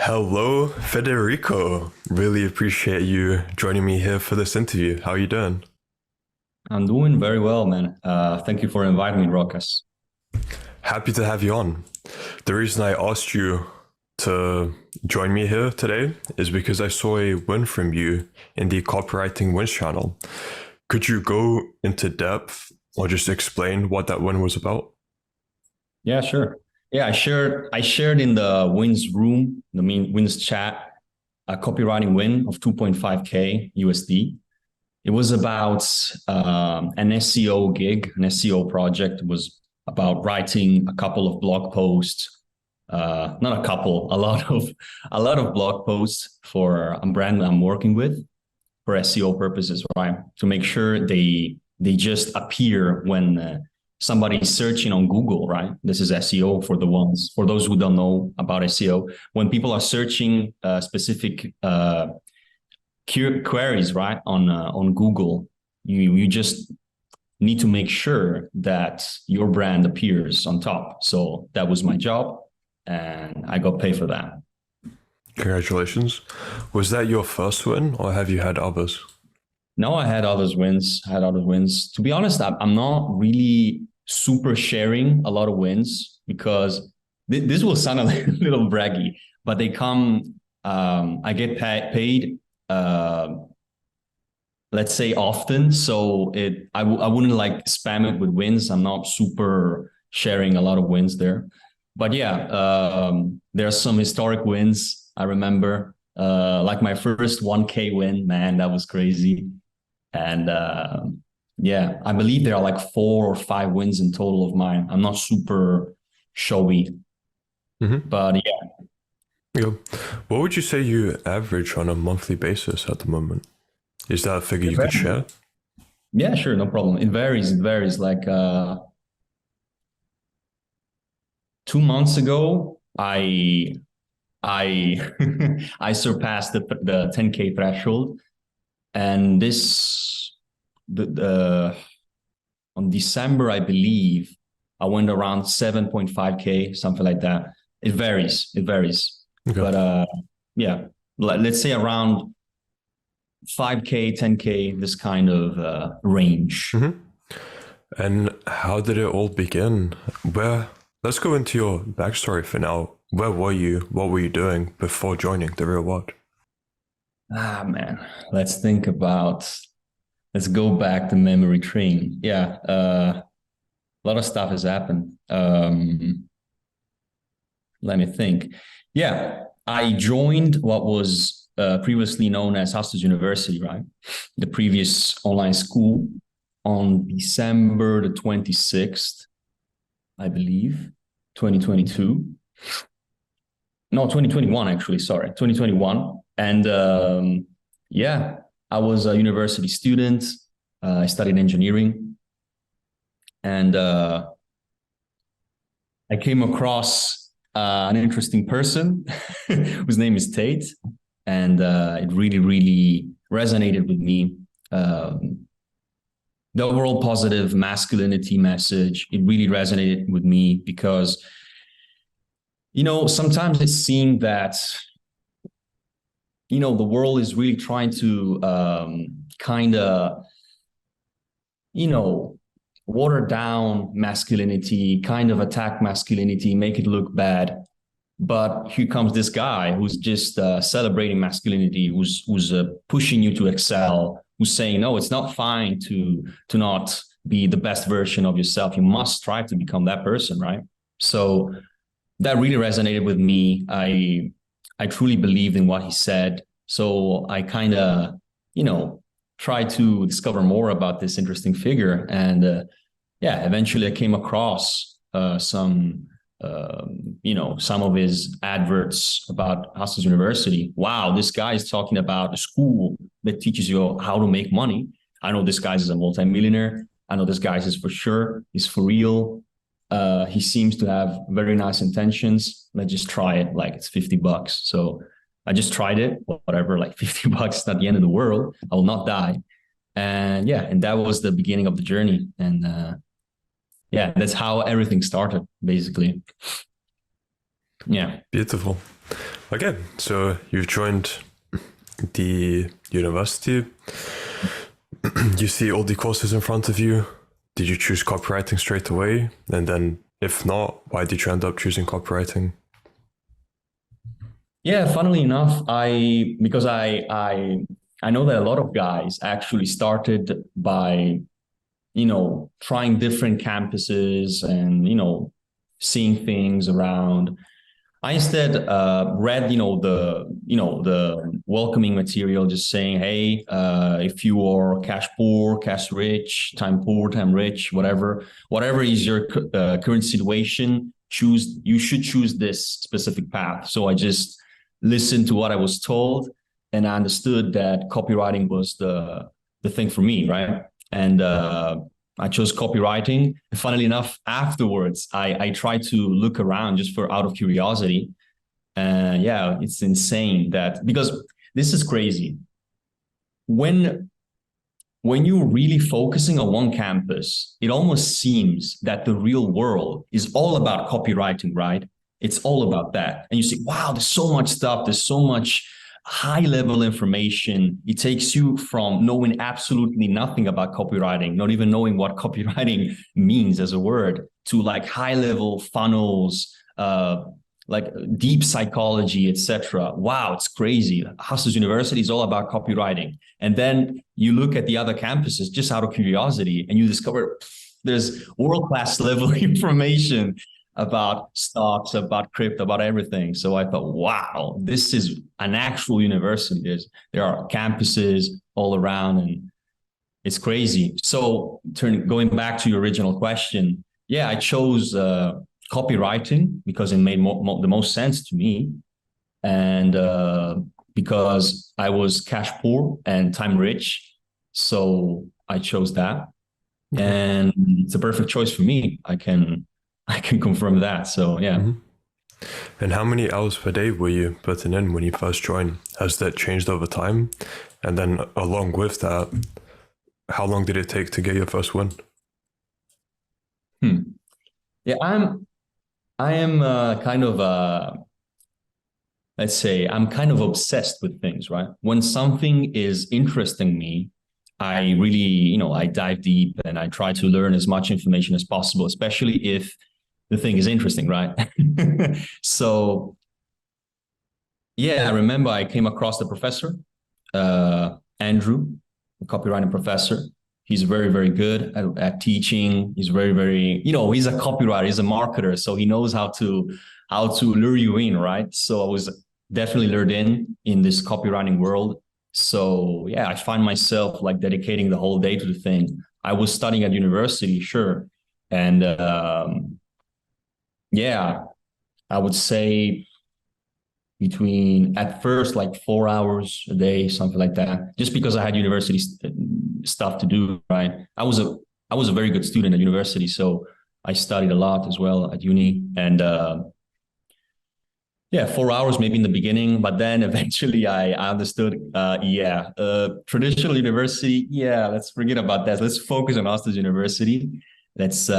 Hello, Federico. Really appreciate you joining me here for this interview. How are you doing? I'm doing very well, man. Thank you for inviting me, Rokas. Happy to have you on. The reason I asked you to join me here today is because I saw a win from you in the Copywriting Wins channel. Could you go into depth or just explain what that win was about? Yeah, sure. Yeah, I shared in the Wins room, the main Wins chat, a copywriting win of 2.5K USD. It was about an SEO gig, an SEO project. It was about writing a couple of blog posts, not a couple, a lot of blog posts for a brand I'm working with for SEO purposes, right? To make sure they just appear when somebody's searching on Google, right? This is SEO for those who don't know about SEO. When people are searching specific queries, right, on Google, you just need to make sure that your brand appears on top. So that was my job, and I got paid for that. Congratulations. Was that your first win or have you had others? No, I had others wins. I had other wins. To be honest, I'm not really super sharing a lot of wins because this will sound a little braggy, but they come. I get paid. Let's say often, so I wouldn't like spam it with wins. I'm not super sharing a lot of wins there, but yeah, there are some historic wins. I remember, like my first 1K win. Man, that was crazy. And yeah, I believe there are like 4 or 5 wins in total of mine. I'm not super showy, Mm-hmm. but yeah. Yeah. What would you say you average on a monthly basis at the moment? Is that a figure you could share? Yeah, sure, no problem. It varies. It varies. Like 2 months ago, I I surpassed the 10K threshold, and this the on December, I believe, I went around 7.5K, something like that. It varies. It varies. Okay. But yeah, let's say around 5K, 10K, this kind of range. Mm-hmm. And how did it all begin? Let's go into your backstory for now. Where were you? What were you doing before joining the real world? Ah, man, let's think about, let's go back to memory train. Yeah, a lot of stuff has happened. Let me think. Yeah, I joined what was previously known as Hustlers University, right? The previous online school on December the 26th, I believe, 2022. No, 2021, actually, sorry, 2021. And yeah, I was a university student. I studied engineering, and I came across an interesting person whose name is Tate, and it really, really resonated with me. The overall positive masculinity message, it really resonated with me because, sometimes it seemed that, the world is really trying to kind of, you know, water down masculinity, kind of attack masculinity, make it look bad. But here comes this guy who's just celebrating masculinity, who's pushing you to excel, who's saying, no, it's not fine to not be the best version of yourself. You must strive to become that person, right? So that really resonated with me. I truly believed in what he said. So I kind of, try to discover more about this interesting figure. And yeah, eventually I came across some of his adverts about Hustlers University. Wow, this guy is talking about a school that teaches you how to make money. I know this guy is a multimillionaire. I know this guy is for sure. He's for real. He seems to have very nice intentions. Let's just try it. Like it's $50. So I just tried it, whatever, like $50 is not the end of the world. I will not die. And yeah, and that was the beginning of the journey. And yeah, that's how everything started, basically. Yeah. Beautiful. Okay, so you've joined the university. You see all the courses in front of you. Did you choose copywriting straight away? And then if not, why did you end up choosing copywriting? Yeah, funnily enough, I know that a lot of guys actually started by, trying different campuses and, seeing things around. I instead read, the welcoming material, just saying, hey, if you are cash poor, cash rich, time poor, time rich, whatever is your current situation, you should choose this specific path. So I just listened to what I was told, and I understood that copywriting was the thing for me, right? And I chose copywriting. And funnily enough, afterwards, I tried to look around just for out of curiosity. And yeah, it's insane that because this is crazy. When you're really focusing on one campus, it almost seems that the real world is all about copywriting, right? It's all about that. And you say, wow, there's so much stuff, there's so much high level information. It takes you from knowing absolutely nothing about copywriting, not even knowing what copywriting means as a word, to like high level funnels, like deep psychology, etc. Wow, it's crazy. Hustlers University is all about copywriting. And then you look at the other campuses just out of curiosity and you discover there's world-class level information about stocks, about crypto, about everything. So I thought, wow, this is an actual university. There are campuses all around and it's crazy. So going back to your original question, yeah, I chose copywriting because it made the most sense to me. And because I was cash poor and time rich. So I chose that. Okay. And it's a perfect choice for me. I can confirm that. So yeah. Mm-hmm. And how many hours per day were you putting in when you first joined? Has that changed over time? And then along with that, how long did it take to get your first win? Yeah, I am kind of let's say I'm kind of obsessed with things, right? When something is interesting me, I really, I dive deep and I try to learn as much information as possible, especially if the thing is interesting, right? So yeah, I remember I came across the professor, Andrew, a copywriting professor. He's very, very good at teaching. He's very, very, he's a copywriter, he's a marketer. So he knows how to lure you in, right? So I was definitely lured in this copywriting world. So yeah, I find myself like dedicating the whole day to the thing. I was studying at university, sure. And yeah, I would say between at first like 4 hours a day, something like that, just because I had university stuff to do, right? I was a very good student at university, so I studied a lot as well at uni. And yeah, 4 hours maybe in the beginning, but then eventually I understood, traditional university, yeah, let's forget about that. Let's focus on Hustlers University. Let's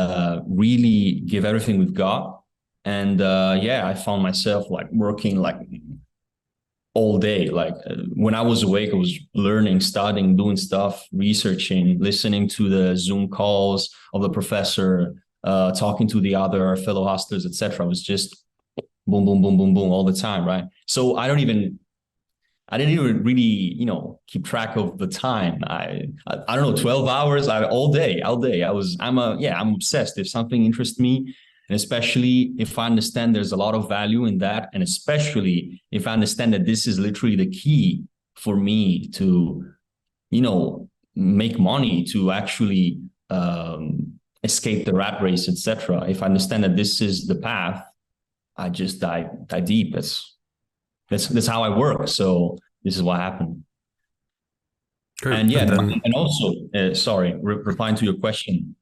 really give everything we've got. And yeah, I found myself like working like all day. Like when I was awake, I was learning, studying, doing stuff, researching, listening to the Zoom calls of the professor, talking to the other fellow hustlers, etc. It was just boom, boom, boom, boom, boom all the time, right? So I didn't even really, keep track of the time. I don't know, 12 hours, all day. I'm obsessed. If something interests me, and especially if I understand there's a lot of value in that, and especially if I understand that this is literally the key for me to, make money, to actually escape the rat race, etc. If I understand that this is the path, I just dive deep. That's how I work. So this is what happened. Great. And yeah, and also, replying to your question,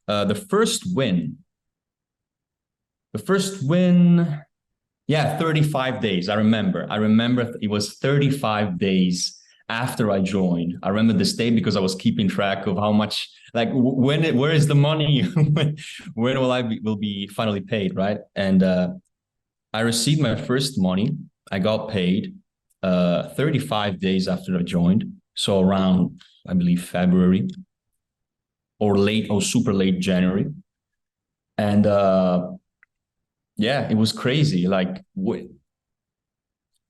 the first win, yeah, 35 days. I remember it was 35 days after I joined. I remember this day because I was keeping track of how much, like where is the money? When will be finally paid, right? And I received my first money I got paid 35 days after I joined. So around, I believe, February or late or super late January. And yeah, it was crazy. Like,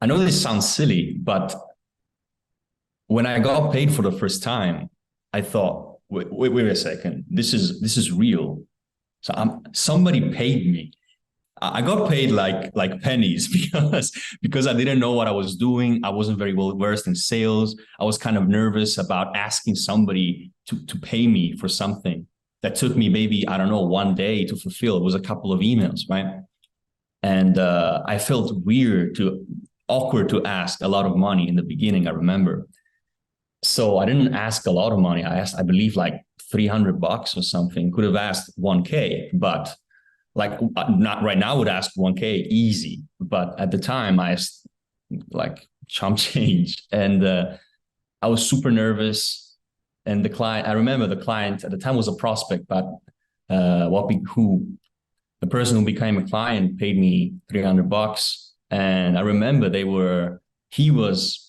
I know this sounds silly, but when I got paid for the first time, I thought, wait a second, this is real. So somebody paid me. I got paid like pennies because I didn't know what I was doing. I wasn't very well versed in sales. I was kind of nervous about asking somebody to pay me for something that took me maybe, I don't know, one day to fulfill. It was a couple of emails, right? And I felt awkward to ask a lot of money in the beginning, I remember. So I didn't ask a lot of money. I asked, I believe, like $300 or something. Could have asked 1K, but like not right now, I would ask 1K easy. But at the time, I asked like chump change, and I was super nervous. And the client, I remember the client at the time was a prospect, but the person who became a client paid me $300, and I remember he was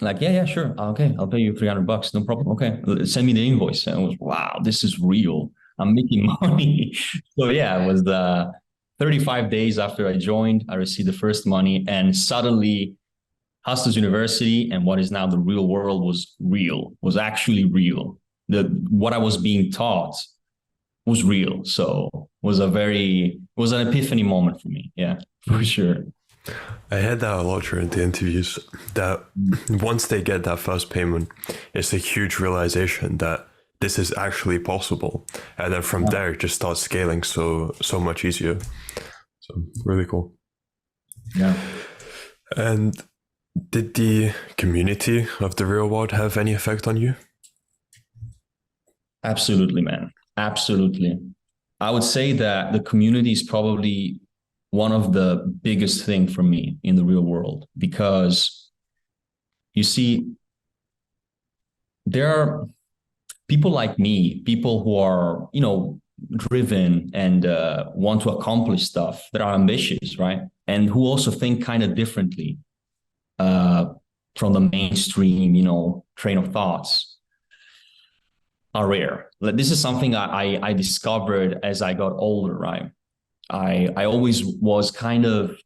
like, yeah, sure. Okay, I'll pay you $300. No problem. Okay, send me the invoice. And I was, wow, this is real. I'm making money. So yeah, it was the 35 days after I joined, I received the first money, and suddenly Hustlers University and what is now the real world was actually real. What I was being taught was real. So it was an epiphany moment for me. Yeah, for sure. I heard that a lot during the interviews, that once they get that first payment, it's a huge realization that this is actually possible. And then from there, it just starts scaling so much easier. So really cool. Yeah. And did the community of the real world have any effect on you? Absolutely, man. Absolutely. I would say that the community is probably one of the biggest thing for me in the real world, because you see, there are people like me, people who are, driven and want to accomplish stuff, that are ambitious, right? And who also think kind of differently uh, from the mainstream, train of thoughts, are rare. This is something I discovered as I got older, right? I always was kind of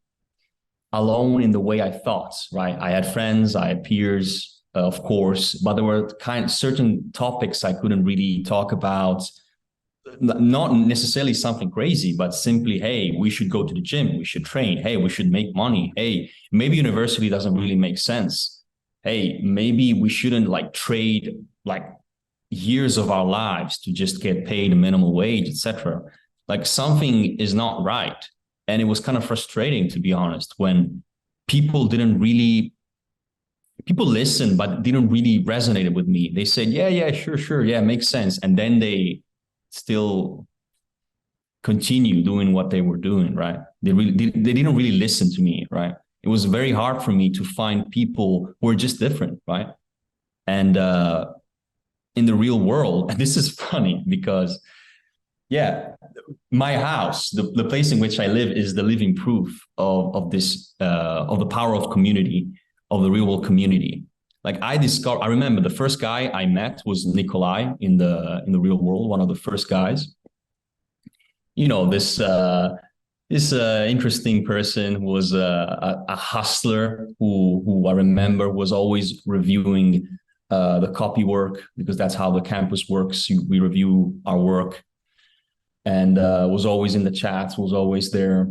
alone in the way I thought, right? I had friends, I had peers, of course, but there were kind of certain topics I couldn't really talk about. Not necessarily something crazy, but simply, hey, we should go to the gym, we should train, hey, we should make money, hey, maybe university doesn't really make sense, hey, maybe we shouldn't like trade like years of our lives to just get paid a minimum wage, etc. Like something is not right. And it was kind of frustrating, to be honest, when people listened, but didn't really resonate with me. They said, yeah, sure. Yeah, makes sense. And then they still continue doing what they were doing, right? They didn't really listen to me, right? It was very hard for me to find people who are just different, right? And in the real world, and this is funny because, yeah, my house, the place in which I live, is the living proof of this, of the power of community, of the real world community. Like I remember the first guy I met was Nikolai in the real world, one of the first guys. This interesting person who was a hustler who I remember was always reviewing the copy work, because that's how the campus works. We review our work, and was always in the chats, was always there.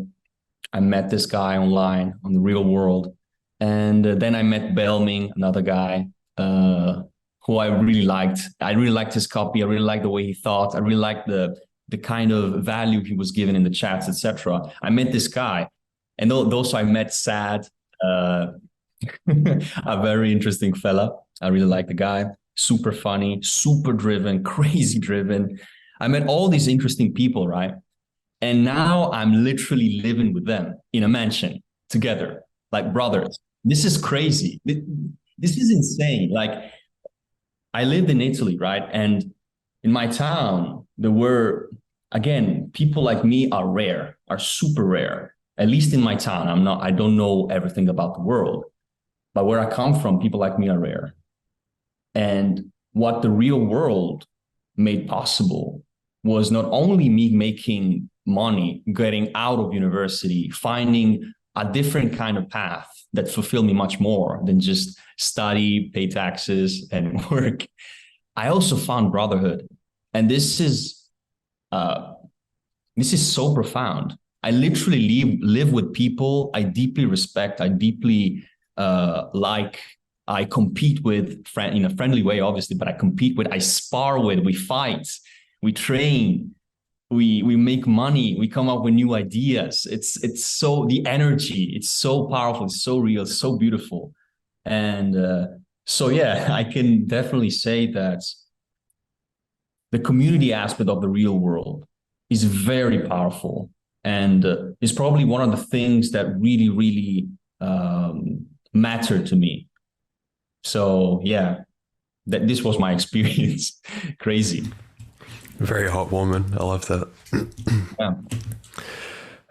I met this guy online on the real world. And then I met Belming, another guy who I really liked. I really liked his copy. I really liked the way he thought. I really liked the kind of value he was given in the chats, etc. I met this guy. And also I met Sad, a very interesting fella. I really like the guy. Super funny, super driven, crazy driven. I met all these interesting people, right? And now I'm literally living with them in a mansion together, like brothers. This is crazy. This is insane. Like, I lived in Italy, right? And in my town, there were, again, people like me are rare, are super rare. at least in my town. I don't know everything about the world, but where I come from, people like me are rare. And what the real world made possible was not only me making money, getting out of university, finding a different kind of path that fulfilled me much more than just study, pay taxes, and work. I also found brotherhood. And this is so profound. I literally live with people I deeply respect, I deeply like, I compete with in a friendly way, obviously, but I compete with, I spar with, we fight, we train, we make money, we come up with new ideas. It's so, the energy, it's so powerful, it's so real, it's so beautiful. And so yeah, I can definitely say that the community aspect of the real world is very powerful, and is probably one of the things that really, really matter to me. So yeah, this was my experience. Crazy. Very heartwarming. I love that. Yeah.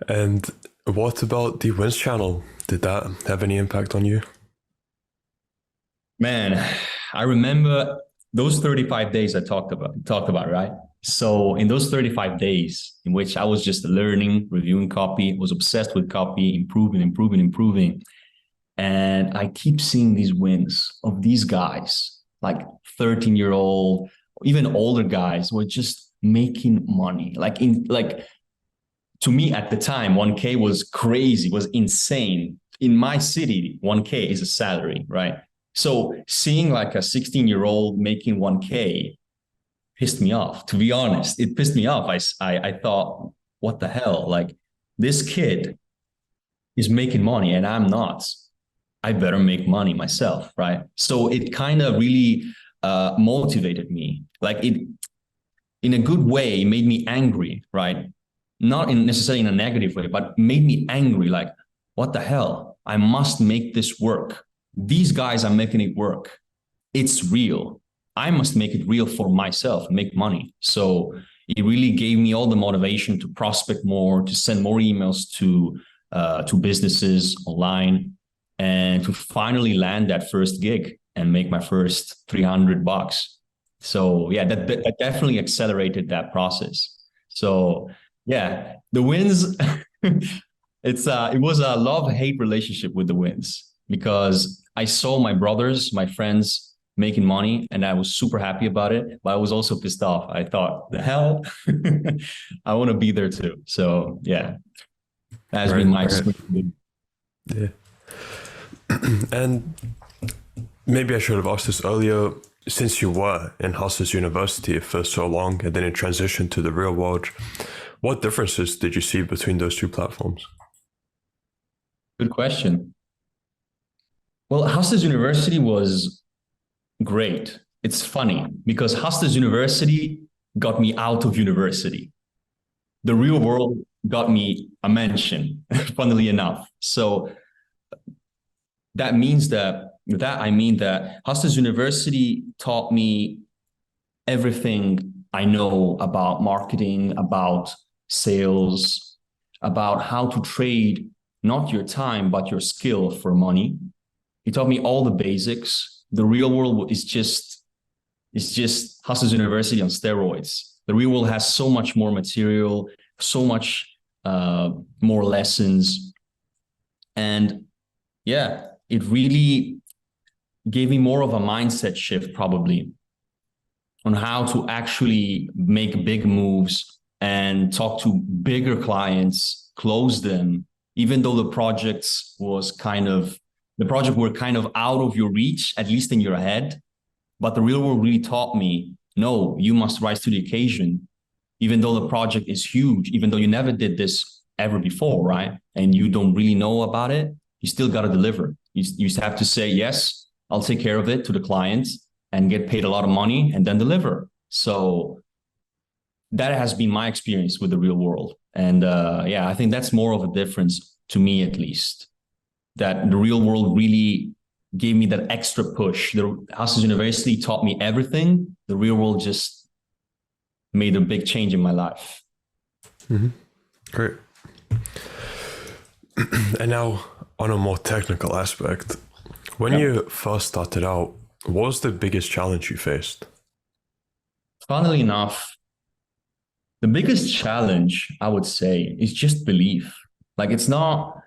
And what about the Wins channel? Did that have any impact on you? Man, I remember those 35 days I talked about, right? So in those 35 days in which I was just learning, reviewing copy, was obsessed with copy, improving. And I keep seeing these wins of these guys, like 13-year-old, even older guys who are just making money. To me at the time, 1K was crazy, was insane. In my city, 1K is a salary, right? So seeing like a 16-year-old making 1K pissed me off, to be honest. It pissed me off. I thought, what the hell? Like, this kid is making money and I'm not. I better make money myself, right? So it kind of really motivated me. Like, it, in a good way, made me angry, right? Not in necessarily in a negative way, but made me angry. Like, what the hell? I must make this work. These guys are making it work. It's real. I must make it real for myself, make money. So it really gave me all the motivation to prospect more, to send more emails to businesses online, and to finally land that first gig and make my first $300. So yeah, that definitely accelerated that process. So yeah, the wins. It was a love-hate relationship with the wins, because I saw my brothers, my friends making money, and I was super happy about it, but I was also pissed off. I thought, the hell, I want to be there too. So yeah, that has been my experience. Yeah. And maybe I should have asked this earlier. Since you were in Hustlers University for so long and then in transition to the real world, what differences did you see between those two platforms? Good question. Well, Hustlers University was great. It's funny because Hustlers University got me out of university. The real world got me a mention, funnily enough. So that means that, I mean that Hustlers University taught me everything I know about marketing, about sales, about how to trade not your time, but your skill for money. He taught me all the basics. The real world is just Hustlers University on steroids. The real world has so much more material, so much more lessons. And yeah, it really gave me more of a mindset shift, probably, on how to actually make big moves and talk to bigger clients, close them, even though the project were kind of out of your reach, at least in your head. But the real world really taught me, no, you must rise to the occasion, even though the project is huge, even though you never did this ever before, right? And you don't really know about it, you still got to deliver. You have to say, yes, I'll take care of it to the client and get paid a lot of money and then deliver. So that has been my experience with the real world. And yeah, I think that's more of a difference to me, at least, that the real world really gave me that extra push. The Hustlers University taught me everything. The real world just made a big change in my life. Mm-hmm. Great. And now, on a more technical aspect, when Yep. you first started out, what was the biggest challenge you faced? Funnily enough, the biggest challenge I would say is just belief. Like it's not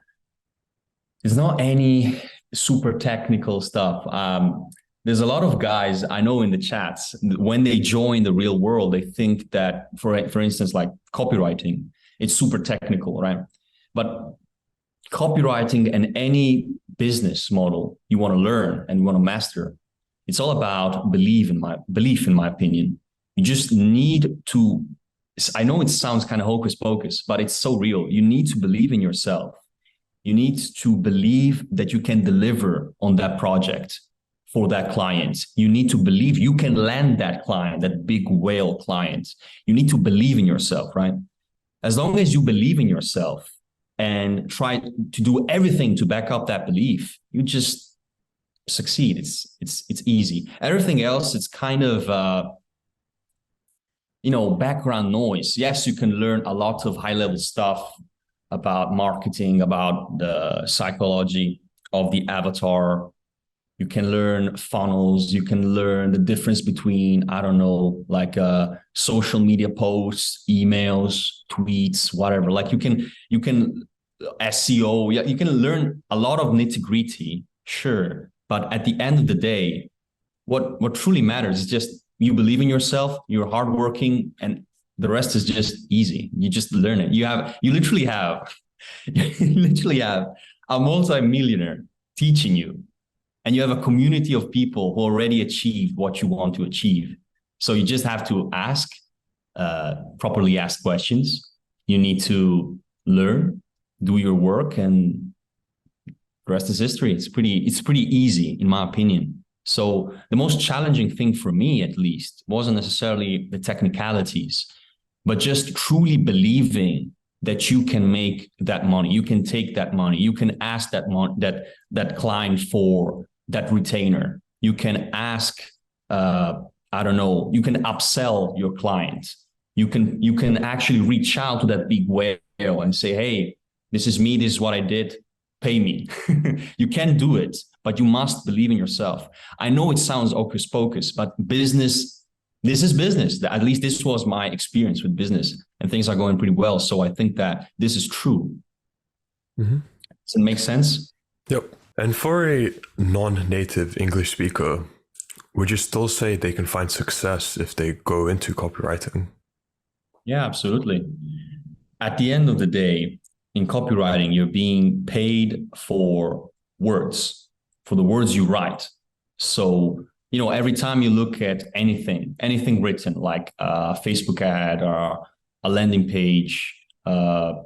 any super technical stuff. There's a lot of guys I know in the chats, when they join the real world, they think that, for instance, like copywriting, it's super technical, right? But copywriting and any business model you want to learn and you want to master, it's all about belief in my opinion. You just need to, I know it sounds kind of hocus pocus, but it's so real. You need to believe in yourself. You need to believe that you can deliver on that project for that client. You need to believe you can land that client, that big whale client. You need to believe in yourself, right? As long as you believe in yourself and try to do everything to back up that belief, you just succeed. It's easy. Everything else, it's kind of background noise. Yes, you can learn a lot of high level stuff about marketing, about the psychology of the avatar. You can learn funnels. You can learn the difference between, I don't know, like social media posts, emails, tweets, whatever. Like you can SEO. Yeah, you can learn a lot of nitty gritty, sure. But at the end of the day, what truly matters is just you believe in yourself, you're hardworking, and the rest is just easy. You just learn it. You literally have you literally have a multi-millionaire teaching you, and you have a community of people who already achieved what you want to achieve. So you just have to properly ask questions. You need to learn, do your work, and the rest is history. It's pretty easy, in my opinion. So the most challenging thing for me, at least, wasn't necessarily the technicalities, but just truly believing that you can make that money, you can take that money, you can ask that client for that retainer, you can ask, I don't know, you can upsell your client, you can actually reach out to that big whale and say, hey, this is me, this is what I did, pay me. You can do it, but you must believe in yourself. I know it sounds hocus pocus, but this is business. At least this was my experience with business, and things are going pretty well. So I think that this is true. Mm-hmm. Does it make sense? Yep. And for a non-native English speaker, would you still say they can find success if they go into copywriting? Yeah, absolutely. At the end of the day, in copywriting, you're being paid for words, for the words you write. So, every time you look at anything written, like a Facebook ad or a landing page,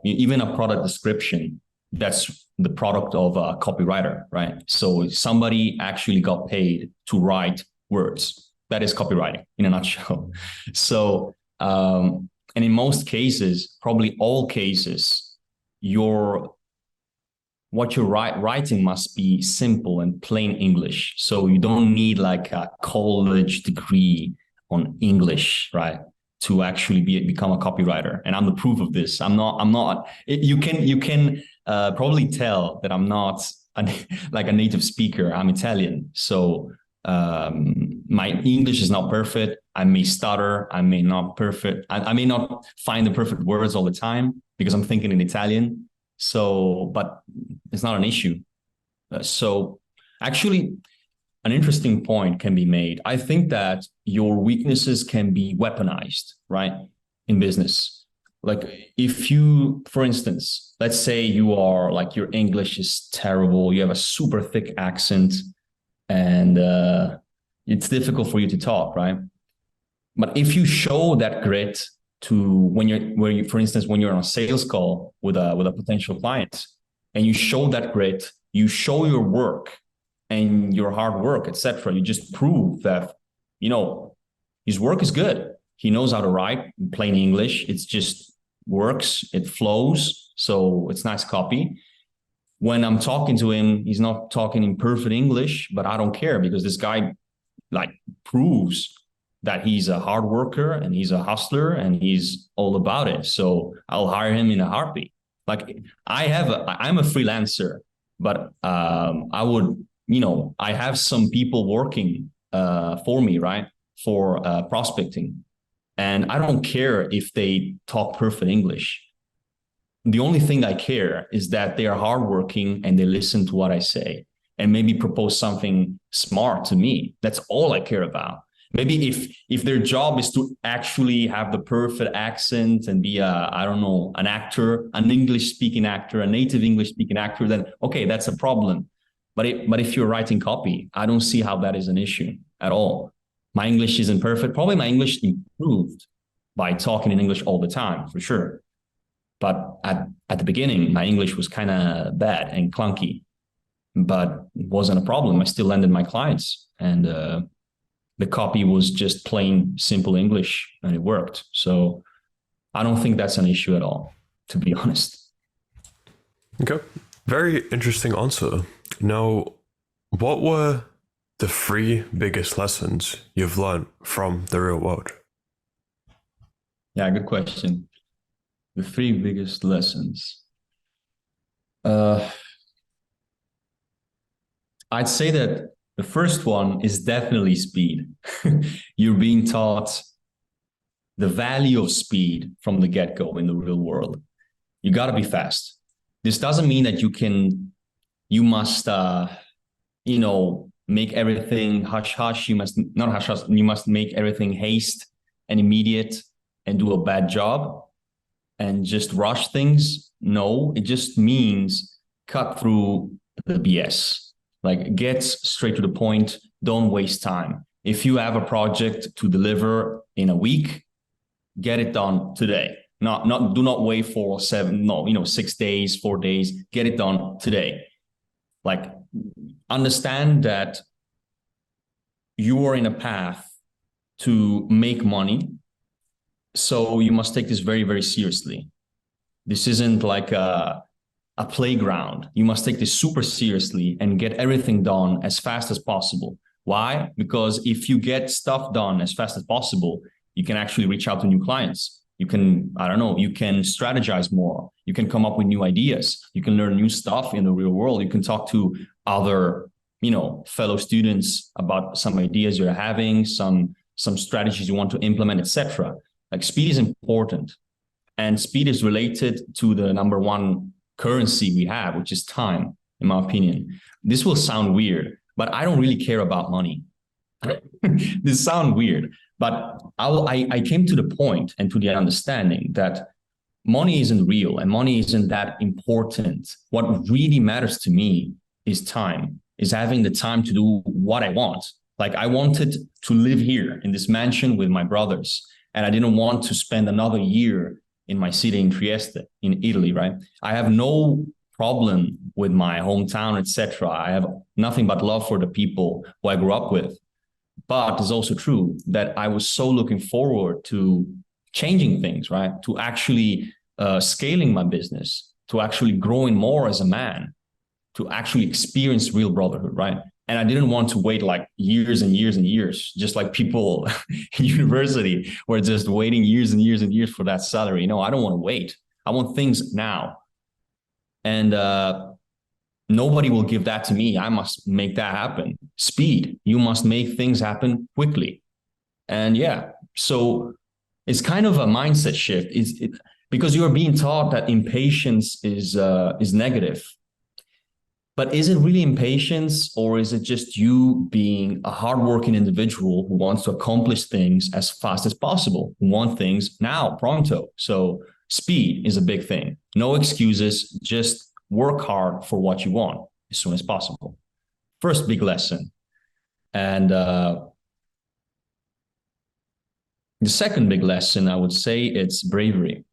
even a product description, that's the product of a copywriter, right? So somebody actually got paid to write words. That is copywriting in a nutshell. So, and in most cases, probably all cases, what you're writing must be simple and plain English. So you don't need like a college degree on English, right, to actually become a copywriter. And I'm the proof of this. You can probably tell that I'm not like a native speaker. I'm Italian. So my English is not perfect. I may stutter. I may not I may not find the perfect words all the time because I'm thinking in Italian. So, but it's not an issue. So actually, an interesting point can be made. I think that your weaknesses can be weaponized, right, in business. Like if you, for instance, let's say you are like, your English is terrible, you have a super thick accent, and it's difficult for you to talk, right? But if you show that grit to for instance, when you're on a sales call with a potential client, and you show that grit, you show your work and your hard work, etc. You just prove that, his work is good. He knows how to write in plain English. It's just works. It flows. So it's nice copy. When I'm talking to him, he's not talking in perfect English, but I don't care because this guy like proves that he's a hard worker and he's a hustler and he's all about it. So I'll hire him in a heartbeat. Like I'm a freelancer, but I have some people working for me, right? For prospecting. And I don't care if they talk perfect English. The only thing I care is that they are hardworking and they listen to what I say and maybe propose something smart to me. That's all I care about. Maybe if their job is to actually have the perfect accent and be I don't know, an actor, an English speaking actor, a native English speaking actor, then okay, that's a problem. But if you're writing copy, I don't see how that is an issue at all. My English isn't perfect. Probably my English improved by talking in English all the time, for sure. But at the beginning, my English was kind of bad and clunky, but it wasn't a problem. I still landed my clients, and the copy was just plain, simple English, and it worked. So I don't think that's an issue at all, to be honest. Okay. Very interesting answer. Now, what were the 3 biggest lessons you've learned from the real world? Yeah, good question. The 3 biggest lessons. I'd say that the first one is definitely speed. You're being taught the value of speed from the get-go in the real world. You got to be fast. This doesn't mean that you must, make everything hush-hush. You must not hush-hush. You must make everything haste and immediate and do a bad job and just rush things. No, it just means cut through the BS. Like, get straight to the point. Don't waste time. If you have a project to deliver in a week, get it done today. Do not wait for 6 days, 4 days. Get it done today. Like, understand that you are in a path to make money. So you must take this very, very seriously. This isn't like a playground. You must take this super seriously and get everything done as fast as possible. Why? Because if you get stuff done as fast as possible, you can actually reach out to new clients. You can, you can strategize more. You can come up with new ideas. You can learn new stuff in the real world. You can talk to other, fellow students about some ideas you're having, some strategies you want to implement, etc. Like, speed is important. And speed is related to the number one currency we have, which is time, in my opinion. This will sound weird, but I don't really care about money. This sounds weird, but I came to the point and to the understanding that money isn't real and money isn't that important. What really matters to me is time, is having the time to do what I want. Like, I wanted to live here in this mansion with my brothers, and I didn't want to spend another year in my city in Trieste, in Italy, right? I have no problem with my hometown, etc. I have nothing but love for the people who I grew up with. But it's also true that I was so looking forward to changing things, right? To actually scaling my business, to actually growing more as a man, to actually experience real brotherhood, right? And I didn't want to wait like years and years and years, just like people in university were just waiting years and years and years for that salary. No, I don't want to wait. I want things now. And nobody will give that to me. I must make that happen. Speed. You must make things happen quickly. And yeah, so it's kind of a mindset shift. Because you are being taught that impatience is negative. But is it really impatience, or is it just you being a hardworking individual who wants to accomplish things as fast as possible, who want things now, pronto? So speed is a big thing. No excuses, just work hard for what you want as soon as possible. First big lesson. And the second big lesson, I would say, it's bravery.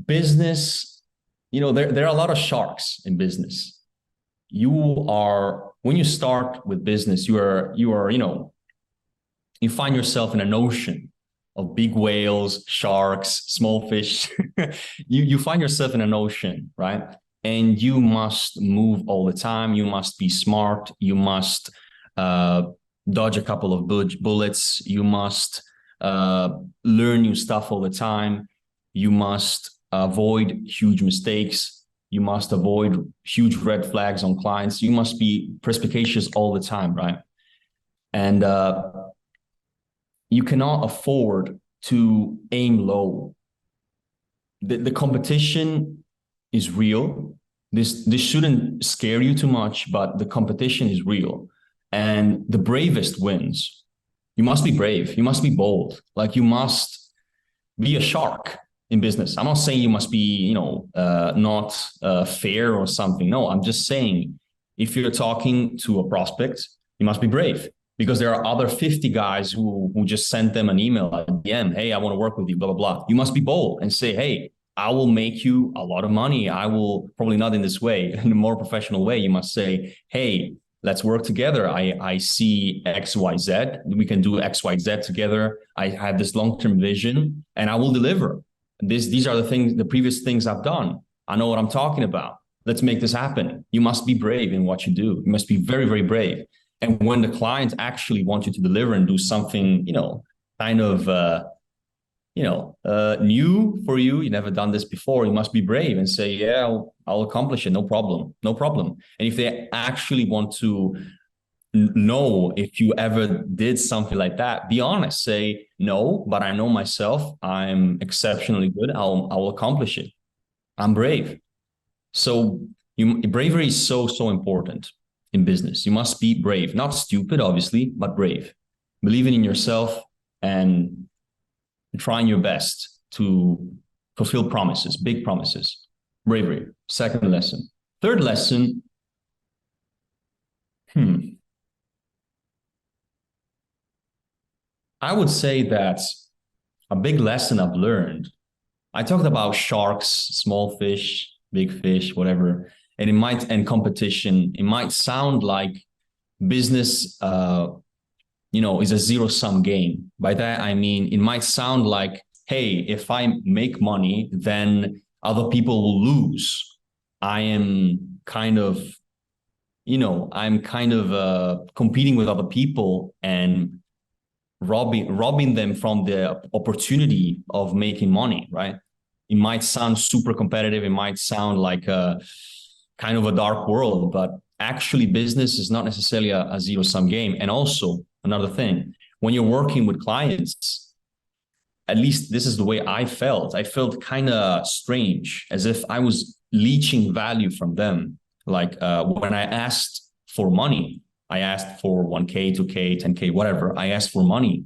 Business, there are a lot of sharks in business. When you start with business, you find yourself in an ocean of big whales, sharks, small fish. you find yourself in an ocean, right? And you must move all the time. You must be smart. You must dodge a couple of bullets. You must learn new stuff all the time. You must avoid huge mistakes. You must avoid huge red flags on clients. You must be perspicacious all the time, right? And you cannot afford to aim low. The competition is real. This shouldn't scare you too much, but the competition is real. And the bravest wins. You must be brave. You must be bold. Like, you must be a shark in business. I'm not saying you must be, not fair or something. No, I'm just saying, if you're talking to a prospect, you must be brave, because there are other 50 guys who just sent them an email, a DM, hey, I want to work with you, blah, blah, blah. You must be bold and say, hey, I will make you a lot of money. I will, probably not in this way, in a more professional way. You must say, hey, let's work together. I see X, Y, Z. We can do X, Y, Z together. I have this long-term vision and I will deliver. These are the previous things I've done. I know what I'm talking about. Let's make this happen. You must be brave in what you do. You must be very, very brave. And when the client actually wants you to deliver and do something, kind of, new for you, you never done this before, you must be brave and say, yeah, I'll accomplish it. No problem. No problem. And if they actually want to know if you ever did something like that, be honest, say, no, but I know myself, I'm exceptionally good. I'll accomplish it. I'm brave. So bravery is so important in business. You must be brave, not stupid, obviously, but brave, believing in yourself and trying your best to fulfill promises, big promises. Bravery. Second lesson. Third lesson. I would say that a big lesson I've learned, I talked about sharks, small fish, big fish, whatever, and competition. It might sound like business, is a zero-sum game. By that, I mean, it might sound like, hey, if I make money, then other people will lose. I am kind of, competing with other people and robbing them from the opportunity of making money, right? It might sound super competitive. It might sound like a kind of a dark world, but actually business is not necessarily a zero-sum game. And also, another thing, when you're working with clients, at least this is the way I felt. I felt kind of strange, as if I was leeching value from them. Like when I asked for money, I asked for 1K, 2K, 10K, whatever. I asked for money.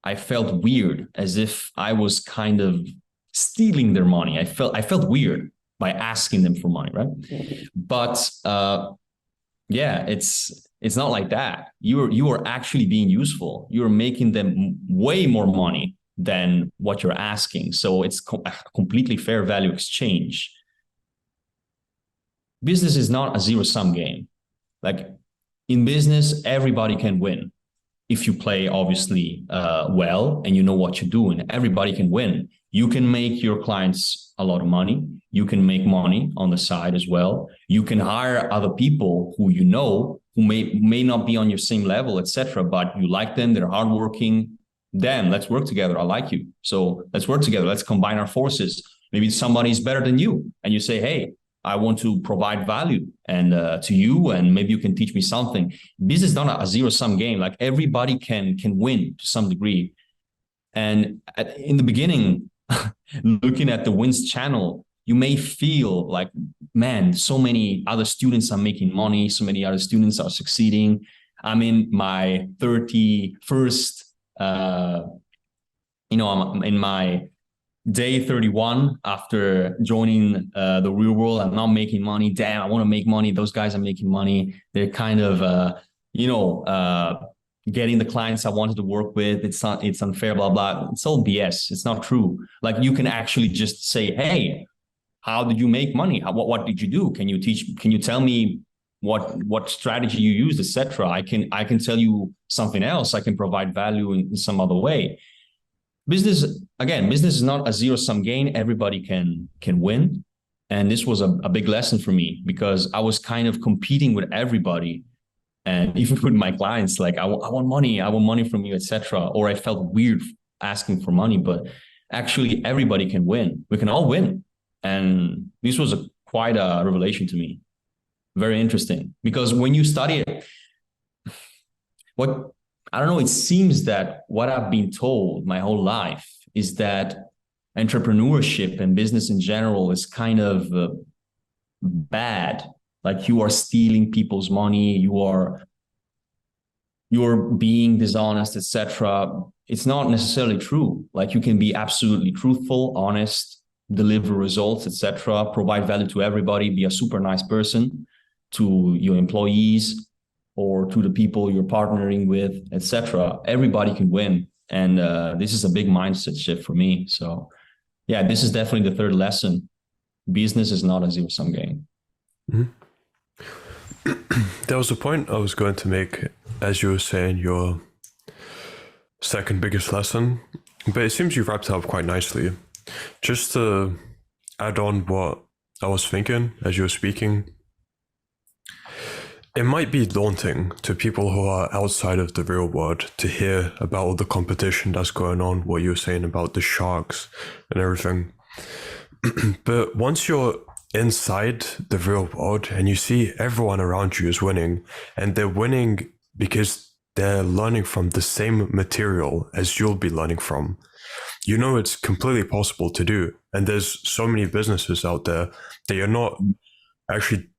I felt weird, as if I was kind of stealing their money. I felt weird by asking them for money, right? But it's not like that. You are actually being useful. You're making them way more money than what you're asking. So it's a completely fair value exchange. Business is not a zero-sum game. Like, in business, everybody can win. If you play, obviously, well, and you know what you're doing, everybody can win. You can make your clients a lot of money. You can make money on the side as well. You can hire other people who who may not be on your same level, etc., but you like them, they're hardworking. Damn, let's work together. I like you. So let's work together. Let's combine our forces. Maybe somebody's better than you. And you say, hey, I want to provide value and to you, and maybe you can teach me something. Business is not a zero-sum game. Like, everybody can win to some degree. And in the beginning, looking at the wins channel, you may feel like, man, so many other students are making money. So many other students are succeeding. I'm in my 31st, I'm in my day 31 after joining the real world. I'm not making money. Damn, I want to make money. Those guys are making money. They're kind of, getting the clients I wanted to work with. It's unfair, blah, blah. It's all BS. It's not true. Like, you can actually just say, hey, how did you make money? What did you do? Can you tell me what strategy you used, etc.? I can tell you something else. I can provide value in some other way. Business is not a zero-sum game. Everybody can win. And this was a big lesson for me, because I was kind of competing with everybody. And even with my clients, like, I want money from you, etc. Or I felt weird asking for money, but actually everybody can win. We can all win. And this was quite a revelation to me. Very interesting, because when you study it, I don't know, it seems that what I've been told my whole life is that entrepreneurship and business in general is kind of bad. Like you are stealing people's money, you're being dishonest, etc. It's not necessarily true. Like you can be absolutely truthful, honest, deliver results, etc., provide value to everybody, be a super nice person to your employees or to the people you're partnering with, etc. Everybody can win. And this is a big mindset shift for me. So yeah, this is definitely the third lesson. Business is not a zero-sum game. Mm-hmm. There was a point I was going to make, as you were saying, your second biggest lesson, but it seems you wrapped it up quite nicely. Just to add on what I was thinking as you were speaking, it might be daunting to people who are outside of the real world to hear about all the competition that's going on, what you were saying about the sharks and everything. But once you're inside the real world and you see everyone around you is winning, and they're winning because they're learning from the same material as you'll be learning from, you know it's completely possible to do. And there's so many businesses out there that you're not actually,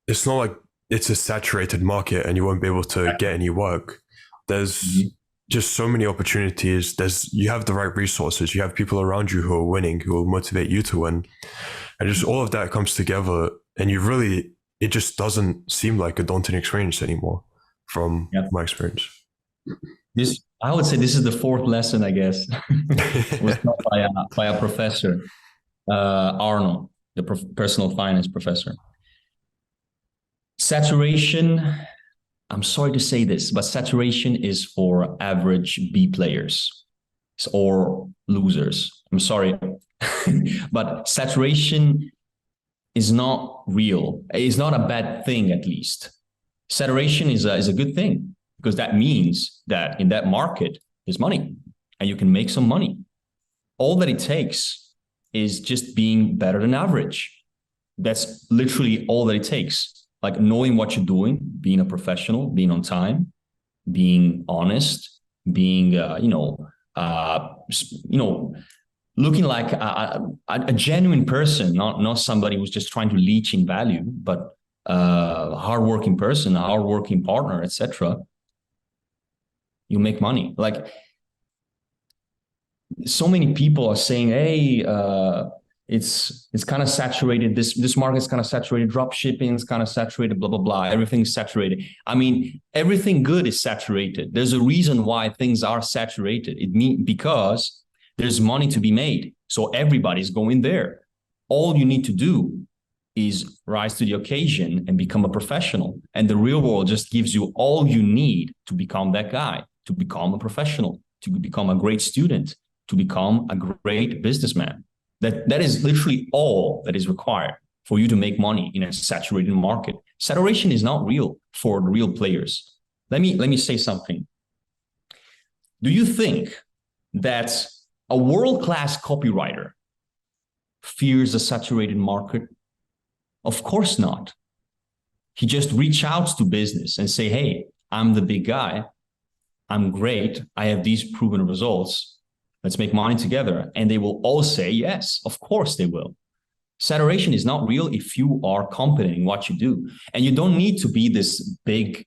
it's not like it's a saturated market and you won't be able to get any work. There's just so many opportunities. You have the right resources. You have people around you who are winning, who will motivate you to win. And just all of that comes together, and it just doesn't seem like a daunting experience anymore from my experience. I would say this is the fourth lesson, I guess. It was taught by a professor, Arnold, the personal finance professor. Saturation, I'm sorry to say this, but saturation is for average B players or losers. I'm sorry. But saturation is not real. It's not a bad thing, at least. Saturation is a good thing, because that means that in that market, there's money and you can make some money. All that it takes is just being better than average. That's literally all that it takes. Like knowing what you're doing, being a professional, being on time, being honest, being, looking like a genuine person, not somebody who's just trying to leech in value, but a hardworking person, a hardworking partner, etc. You make money. Like so many people are saying, hey, it's kind of saturated. This market's kind of saturated. Drop shipping is kind of saturated, blah, blah, blah. Everything's saturated. I mean, everything good is saturated. There's a reason why things are saturated. It means because there's money to be made. So everybody's going there. All you need to do is rise to the occasion and become a professional. And the real world just gives you all you need to become that guy, to become a professional, to become a great student, to become a great businessman. That is literally all that is required for you to make money in a saturated market. Saturation is not real for the real players. Let me say something. Do you think that a world-class copywriter fears a saturated market? Of course not. He just reach out to business and say, hey, I'm the big guy. I'm great. I have these proven results. Let's make money together. And they will all say, yes, of course they will. Saturation is not real if you are competent in what you do. And you don't need to be this big,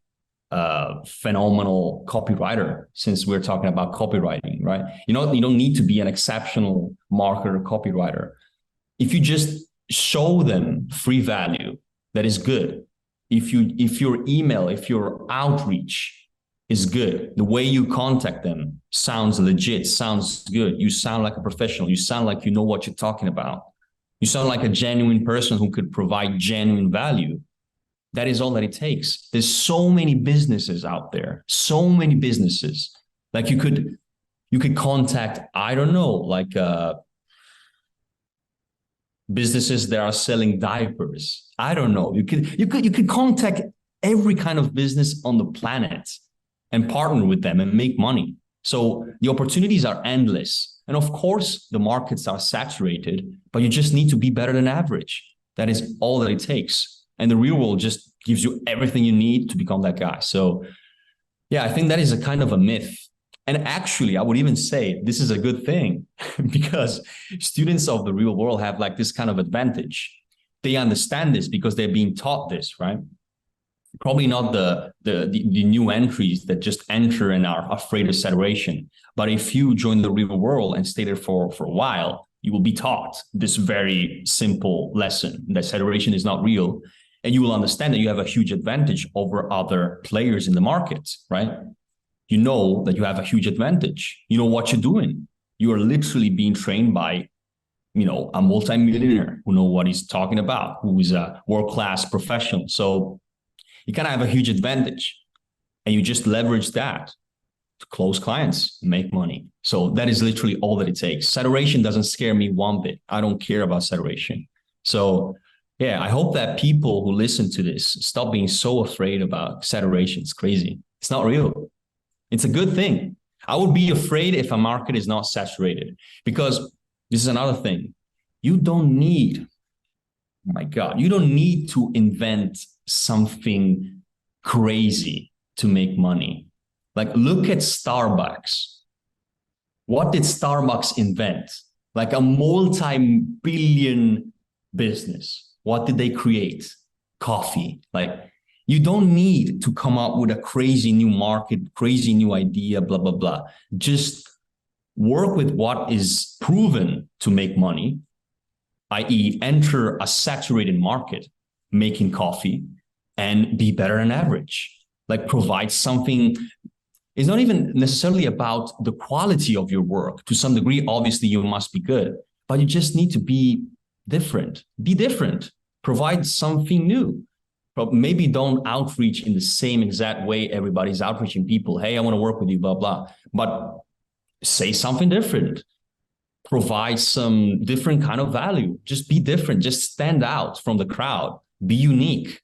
phenomenal copywriter, since we're talking about copywriting, right? You don't need to be an exceptional marketer copywriter. If you just show them free value, that is good. If your email, if your outreach is good, the way you contact them sounds legit, sounds good. You sound like a professional. You sound like you know what you're talking about. You sound like a genuine person who could provide genuine value. That is all that it takes. There's so many businesses out there, so many businesses. Like you could contact, I don't know, like businesses that are selling diapers. I don't know. You could contact every kind of business on the planet and partner with them and make money. So the opportunities are endless. And of course, the markets are saturated, but you just need to be better than average. That is all that it takes. And the real world just gives you everything you need to become that guy. So yeah, I think that is a kind of a myth. And actually, I would even say this is a good thing because students of the real world have like this kind of advantage. They understand this because they're being taught this, right? Probably not the new entries that just enter and are afraid of saturation. But if you join the real world and stay there for a while, you will be taught this very simple lesson that saturation is not real. And you will understand that you have a huge advantage over other players in the market, right? You know that you have a huge advantage. You know what you're doing. You are literally being trained by, a multimillionaire who knows what he's talking about, who is a world-class professional. So you kind of have a huge advantage, and you just leverage that to close clients and make money. So that is literally all that it takes. Saturation doesn't scare me one bit. I don't care about saturation. So yeah, I hope that people who listen to this stop being so afraid about saturation. It's crazy. It's not real. It's a good thing. I would be afraid if a market is not saturated, because this is another thing. You don't need, oh my God, you don't need to invent something crazy to make money. Like, look at Starbucks. What did Starbucks invent? Like a multi-billion business. What did they create? Coffee. Like, you don't need to come up with a crazy new market, crazy new idea, blah, blah, blah. Just work with what is proven to make money, i.e. enter a saturated market, making coffee, and be better than average. Like, provide something. It's not even necessarily about the quality of your work. To some degree, obviously, you must be good, but you just need to be different. Be different. Provide something new. But maybe don't outreach in the same exact way everybody's outreaching people. Hey, I want to work with you, blah, blah. But say something different. Provide some different kind of value. Just be different. Just stand out from the crowd. Be unique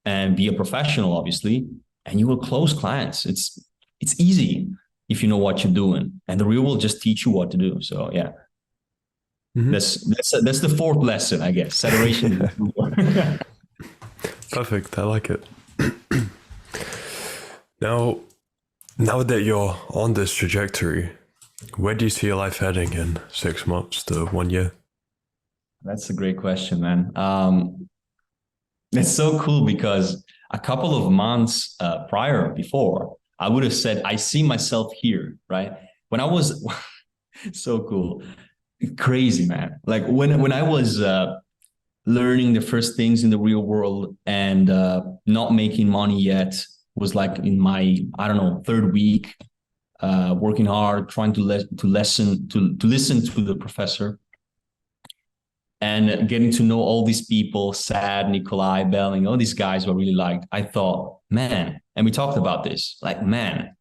and be a professional, obviously, and you will close clients. It's easy if you know what you're doing, and the real will just teach you what to do. So yeah, that's the fourth lesson, I guess. Saturation. Perfect. I like it. Now that you're on this trajectory, where do you see your life heading in 6 months to 1 year? That's a great question, man. It's so cool because a couple of months before, I would have said, I see myself here, right? When I was so cool, crazy, man. Like when I was learning the first things in the real world and not making money yet, was like in my, third week, working hard, trying to listen to the professor, and getting to know all these people, Sad, Nikolai, Belling, all these guys who I really liked. I thought, man, and we talked about this, like, man,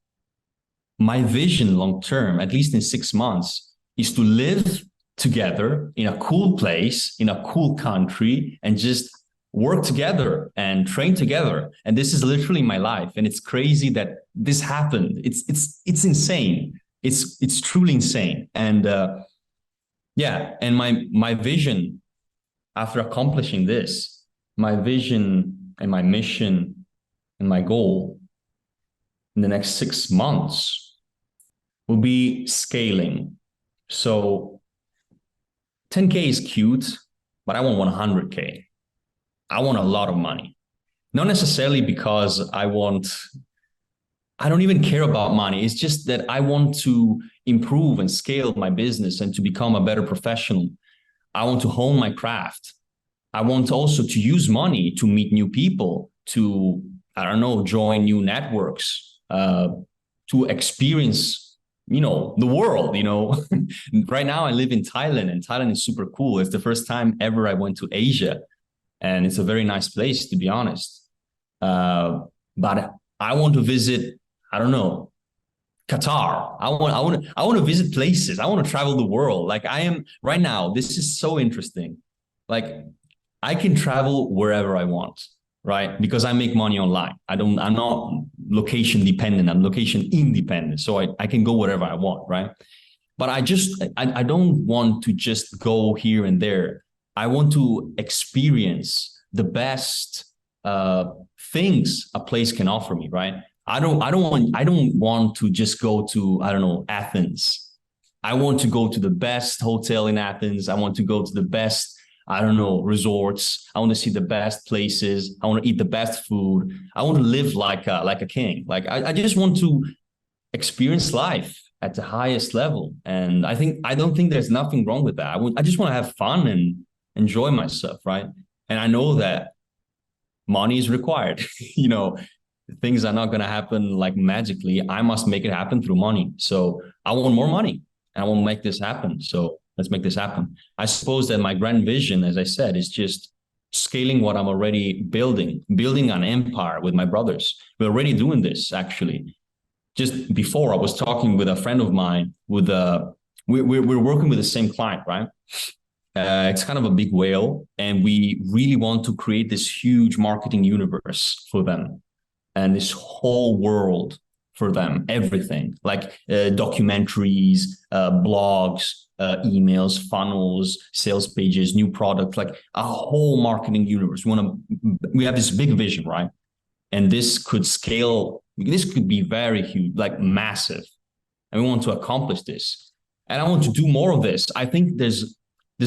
my vision long term, at least in 6 months, is to live together in a cool place, in a cool country, and just work together and train together. And this is literally my life. And it's crazy that this happened. It's insane. It's truly insane. And yeah, and my vision after accomplishing this, my vision and my mission and my goal in the next 6 months will be scaling. So 10K is cute, but I want 100K. I want a lot of money. Not necessarily because I don't even care about money. It's just that I want to improve and scale my business and to become a better professional. I want to hone my craft. I want also to use money to meet new people, to, join new networks, to experience, the world, Right now I live in Thailand, and Thailand is super cool. It's the first time ever I went to Asia, and it's a very nice place, to be honest. But I want to visit, Qatar. I want to visit places. I want to travel the world. Like, I am right now. This is so interesting. Like, I can travel wherever I want, right? Because I make money online. I'm not location dependent. I'm location independent. So I can go wherever I want, right? But I don't want to just go here and there. I want to experience the best things a place can offer me, right? I don't want to just go to, I don't know, Athens. I want to go to the best hotel in Athens. I want to go to the best, I don't know, resorts. I want to see the best places. I want to eat the best food. I want to live like a king. Like I just want to experience life at the highest level. And I don't think there's nothing wrong with that. I just want to have fun and enjoy myself, right? And I know that money is required. You know, things are not going to happen like magically. I must make it happen through money. So I want more money and I want to make this happen. So let's make this happen. I suppose that my grand vision, as I said, is just scaling what I'm already building an empire with my brothers. We're already doing this, actually. Just before, I was talking with a friend of mine we're working with the same client, right? It's kind of a big whale, and we really want to create this huge marketing universe for them and this whole world for them, everything like documentaries, blogs, emails, funnels, sales pages, new products, like a whole marketing universe. We have this big vision, right? And this could scale. This could be very huge, like massive. And we want to accomplish this. And I want to do more of this. I think there's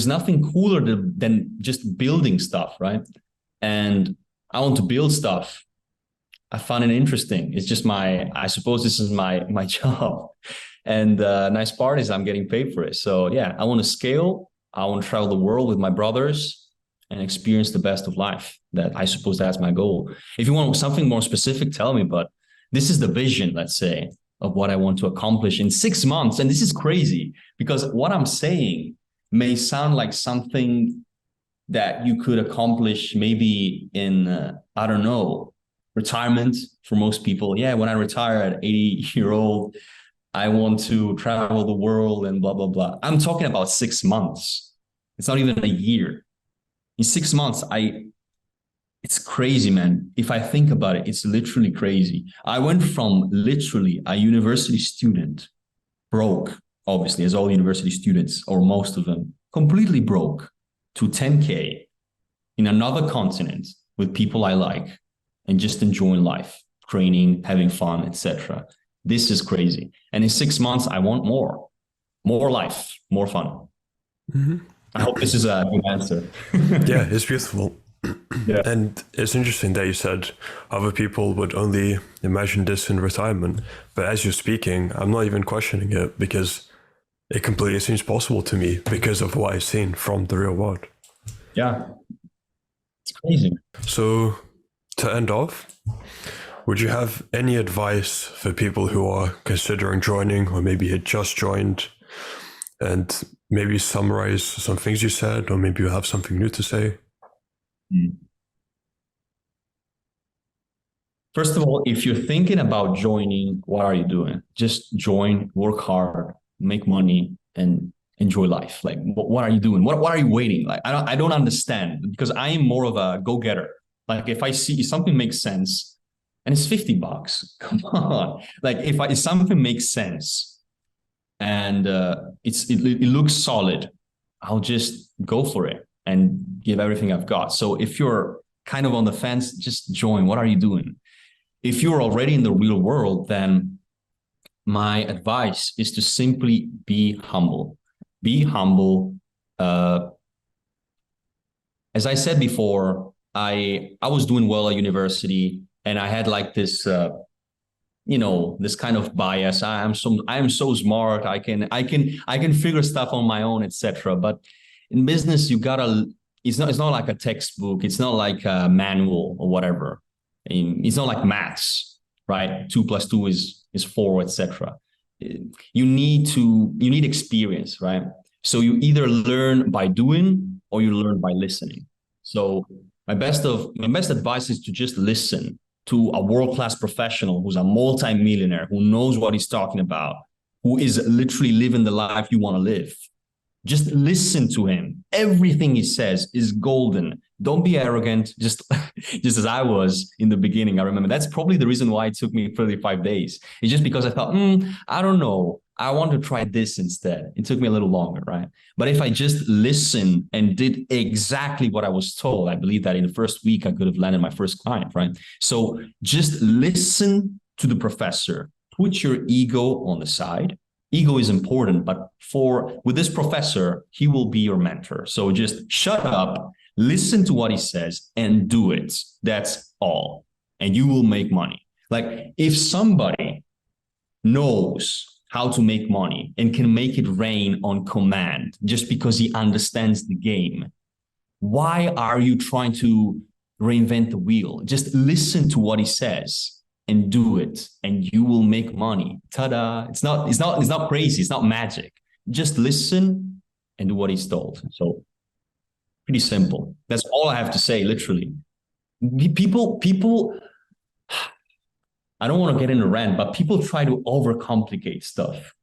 nothing cooler than just building stuff, right? And I want to build stuff. I find it interesting. It's just I suppose this is my job. And nice part is I'm getting paid for it. So yeah, I want to scale. I want to travel the world with my brothers and experience the best of life. I suppose that's my goal. If you want something more specific, tell me, but this is the vision, let's say, of what I want to accomplish in 6 months. And this is crazy because what I'm saying may sound like something that you could accomplish maybe in, I don't know, retirement for most people. Yeah, when I retire at 80-year-old, I want to travel the world and blah, blah, blah. I'm talking about 6 months. It's not even a year. In 6 months, it's crazy, man. If I think about it, it's literally crazy. I went from literally a university student, broke, obviously, as all university students, or most of them, completely broke, to 10K in another continent with people I like and just enjoying life, training, having fun, etc. This is crazy. And in 6 months, I want more life, more fun. Mm-hmm. I hope this is a good answer. Yeah, it's beautiful. Yeah. And it's interesting that you said other people would only imagine this in retirement. But as you're speaking, I'm not even questioning it because it completely seems possible to me because of what I've seen from the real world. Yeah, it's crazy. So to end off, would you have any advice for people who are considering joining or maybe had just joined, and maybe summarize some things you said, or maybe you have something new to say? First of all, if you're thinking about joining, what are you doing? Just join, work hard, make money, and enjoy life. Like, what are you doing? What are you waiting? Like, I don't understand, because I am more of a go-getter. Like, if I see something makes sense and it's $50, come on. Like, if something makes sense and it looks solid, I'll just go for it and give everything I've got. So if you're kind of on the fence, just join. What are you doing? If you're already in the real world, then my advice is to simply be humble. Be humble. As I said before, I was doing well at university, and I had like this, this kind of bias. I am so smart. I can figure stuff on my own, etc. But in business, it's not like a textbook. It's not like a manual or whatever. It's not like maths, right? 2 + 2 is 4, etc. You need experience, right? So you either learn by doing or you learn by listening. So my best advice is to just listen to a world-class professional who's a multi-millionaire, who knows what he's talking about, who is literally living the life you want to live. Just listen to him. Everything he says is golden. don't be arrogant, just just as I was in the beginning. I remember that's probably the reason why it took me 35 days. It's just because I thought, I don't know, I want to try this instead. It took me a little longer, right? But if I just listened and did exactly what I was told, I believe that in the first week I could have landed my first client, right? So just listen to the professor, put your ego on the side. Ego is important, but with this professor, he will be your mentor. So just shut up, listen to what he says, and do it. That's all. And you will make money. Like if somebody knows how to make money and can make it rain on command just because he understands the game, why are you trying to reinvent the wheel? Just listen to what he says and do it, and you will make money. Ta-da! It's not crazy. It's not magic. Just listen and do what he's told. So pretty simple. That's all I have to say, literally. People, I don't want to get in a rant, but people try to overcomplicate stuff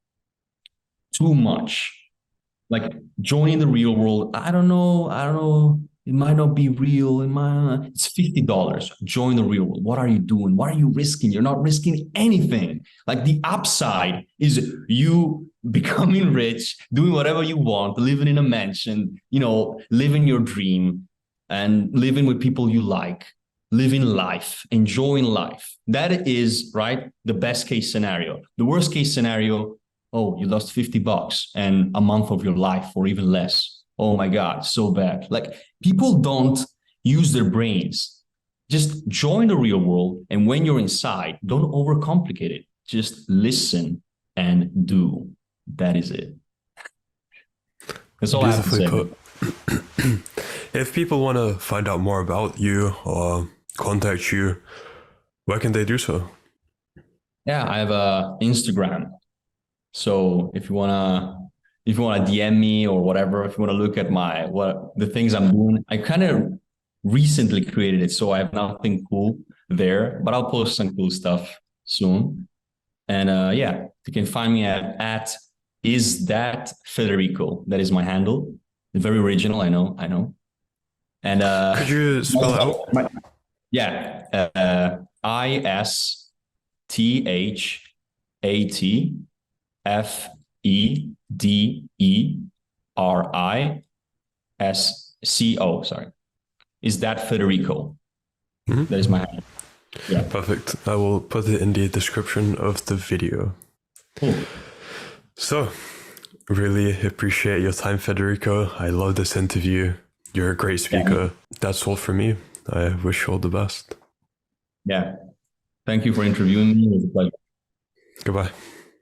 too much. Like joining the real world. I don't know. It might not be real. It's $50. Join the real world. What are you doing? What are you risking? You're not risking anything. Like the upside is you becoming rich, doing whatever you want, living in a mansion, living your dream and living with people you like, living life, enjoying life. That is, right, the best case scenario. The worst case scenario, oh, you lost $50 and a month of your life or even less. Oh my God, so bad. Like people don't use their brains. Just join the real world. And when you're inside, don't overcomplicate it. Just listen and do. That is it. That's all I have to say. Put. If people want to find out more about you or contact you, where can they do so? Yeah, I have a Instagram. So if you wanna DM me or whatever, if you want to look at the things I'm doing, I kind of recently created it, so I have nothing cool there, but I'll post some cool stuff soon. And yeah, you can find me at is that Federico. That is my handle. Very original, I know. And could you spell it out? Yeah, ISTHATFEDERISCO. Sorry. Is that Federico? Mm-hmm. That is my handle. Yeah. Perfect. I will put it in the description of the video. Cool. So, really appreciate your time, Federico. I love this interview. You're a great speaker. Yeah. That's all for me. I wish you all the best. Yeah. Thank you for interviewing me. It was a pleasure. Goodbye.